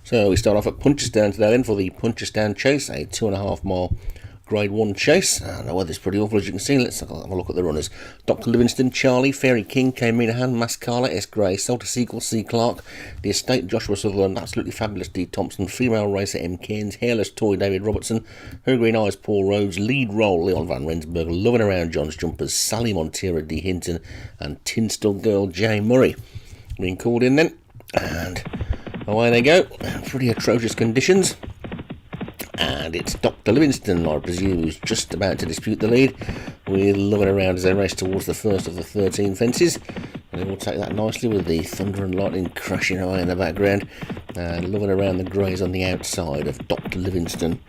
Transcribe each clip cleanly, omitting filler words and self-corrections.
So we start off at Punchestown today then for the Punchestown Chase, a 2.5 mile Grade 1 chase. And the weather's pretty awful as you can see. Let's have a look at the runners. Dr. Livingston, Charlie, Fairy King, K. Minahan, Mascala, S. Gray, Salter Seagull, C. Clark, The Estate, Joshua Sutherland, Absolutely Fabulous, D. Thompson, Female Racer, M. Cairns, Hairless Toy, David Robertson, Her Green Eyes, Paul Rhodes, Lead Roll, Leon Van Rensburg, Loving Around, John's Jumpers, Sally Montera, D. Hinton, and Tinstall Girl, J. Murray. Being called in then, and away they go. Pretty atrocious conditions. And it's Dr. Livingston, I presume, who's just about to dispute the lead, with Loving Around as they race towards the first of the 13 fences. And they will take that nicely with the thunder and lightning crashing away in the background. And Loving Around the greys on the outside of Dr. Livingston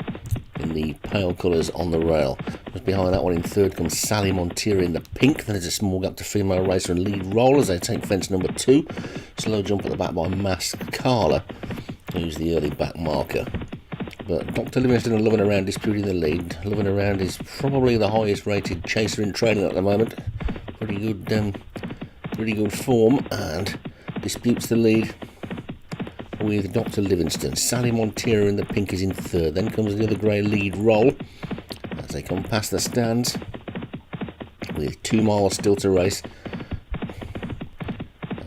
in the pale colours on the rail. Just behind that one in third comes Sally Montera in the pink. Then there's a small gap to Female Racer and Lead Roll as they take fence number 2. Slow jump at the back by Mascala, who's the early back marker. But Dr. Livingston and Loving Around disputing the lead. Loving Around is probably the highest rated chaser in training at the moment. Pretty good form, and disputes the lead with Dr. Livingston. Sally Montera in the pink is in third. Then comes the other grey Lead Roll as they come past the stands with 2 miles still to race.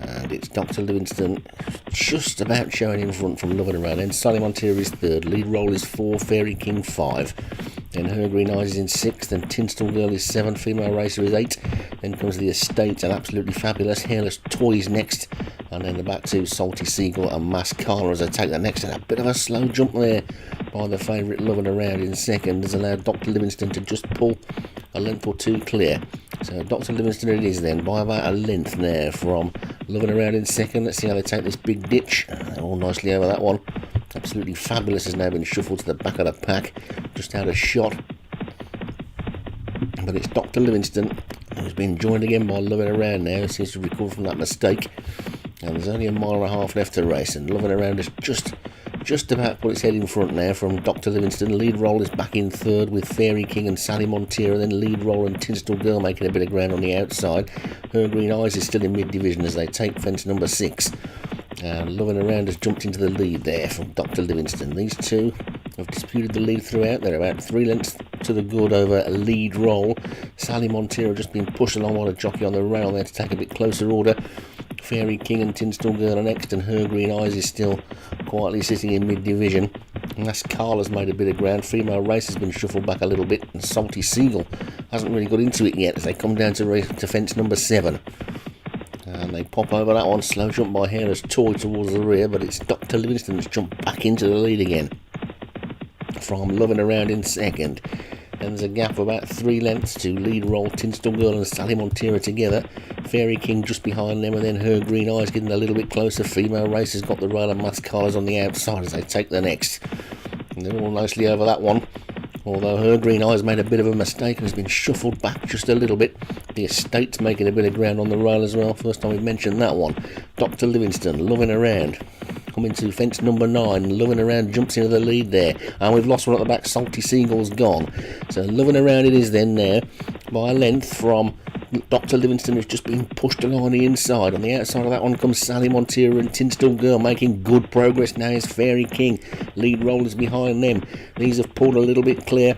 And it's Dr. Livingston just about showing in front from Loving Around. Then Sally Montera is third, Lead Roll is 4, Fairy King 5. Then Her Green Eyes is in 6th, then Tinstall Girl is 7, Female Racer is 8. Then comes The Estate and Absolutely Fabulous, Hairless Toys next. And then the back two, Salty Seagull and Mascala as they take the next. And a bit of a slow jump there by the favourite Loving Around in second has allowed Dr. Livingston to just pull a length or two clear. So Dr. Livingston it is then, by about a length now from Loving Around in second. Let's see how they take this big ditch. All nicely over that one. Absolutely Fabulous has now been shuffled to the back of the pack, just out of shot. But it's Dr. Livingston who's been joined again by Loving Around now. He seems to recover from that mistake. And there's only 1.5 miles left to race, and Loving Around has just about put its head in front now from Dr. Livingston. Lead Roll is back in third with Fairy King and Sally Montera. Then Lead Roll and Tinstall Girl making a bit of ground on the outside. Her Green Eyes is still in mid-division as they take fence number 6. And Loving Around has jumped into the lead there from Dr. Livingston. These two have disputed the lead throughout. They're about 3 lengths to the good over Lead Roll. Sally Montera just been pushed along by a jockey on the rail there to take a bit closer order. Fairy King and Tinstall Girl are next, and Her Green Eyes is still quietly sitting in mid-division. Mascala's made a bit of ground. Female Race has been shuffled back a little bit, and Salty Seagull hasn't really got into it yet as they come down to fence number 7. And they pop over that one. Slow jump by Hairless Toy towards the rear, but it's Dr. Livingston that's jumped back into the lead again from Loving Around in second. And there's a gap of about 3 lengths to Lead Roll, Tinstall Girl and Sally Montera together. Fairy King just behind them, and then Her Green Eyes getting a little bit closer. Female Race has got the rail and Mascala's on the outside as they take the next. And they're all nicely over that one. Although Her Green Eyes made a bit of a mistake and has been shuffled back just a little bit. The Estate's making a bit of ground on the rail as well. First time we've mentioned that one. Dr. Livingston, Loving Around. Coming to fence number 9. Loving Around jumps into the lead there. And we've lost one at the back. Salty Seagull's gone. So Loving Around it is then there by a length from Dr. Livingston, who's just been pushed along the inside. On the outside of that one comes Sally Montera and Tinstall Girl making good progress. Now is Fairy King. Lead Roll is behind them. These have pulled a little bit clear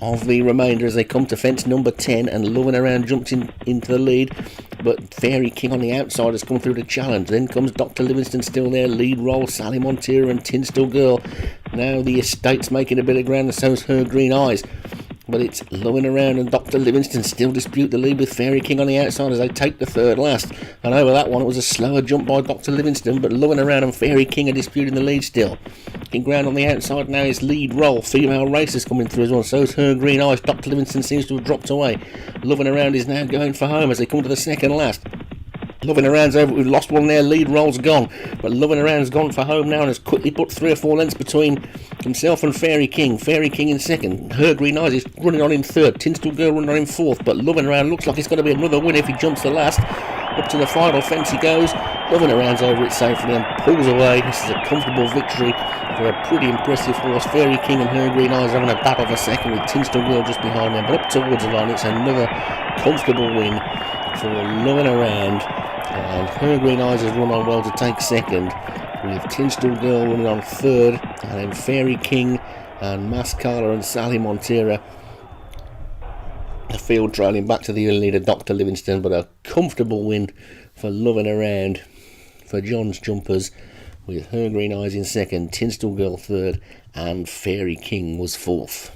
of the remainder as they come to fence number 10, and Loving Around jumped into the lead, but Fairy King on the outside has come through the challenge. Then comes Dr. Livingston still there, Lead Roll, Sally Montera and Tinstall Girl. Now the Estate's making a bit of ground, and so's Her Green Eyes. But it's Loving Around and Dr. Livingston still dispute the lead with Fairy King on the outside as they take the third last. And over that one it was a slower jump by Dr. Livingston, but Loving Around and Fairy King are disputing the lead still. In ground on the outside now is Lead Roll. Female Racers coming through as well. So is Her Green Eyes. Dr. Livingston seems to have dropped away. Loving Around is now going for home as they come to the second last. Loving Around's over. We've lost one there. Lead Roll's gone. But Loving Around's gone for home now and has quickly put 3 or 4 lengths between himself and Fairy King. Fairy King in second. Her Green Eyes is running on in third. Tinstall Girl running on in fourth. But Loving Around looks like it's going to be another win if he jumps the last. Up to the final fence he goes. Loving Around's over it safely and pulls away. This is a comfortable victory for a pretty impressive horse. Fairy King and Her Green Eyes having a battle for second with Tinstall Girl just behind them. But up towards the line, it's another comfortable win for Loving Around. And Her Green Eyes has run on well to take second, with Tinstal Girl running on third, and then Fairy King and Mascala and Sally Montera. The field trailing back to the early leader, Dr. Livingston, but a comfortable win for Loving Around for John's Jumpers, with Her Green Eyes in second, Tinstal Girl third, and Fairy King was fourth.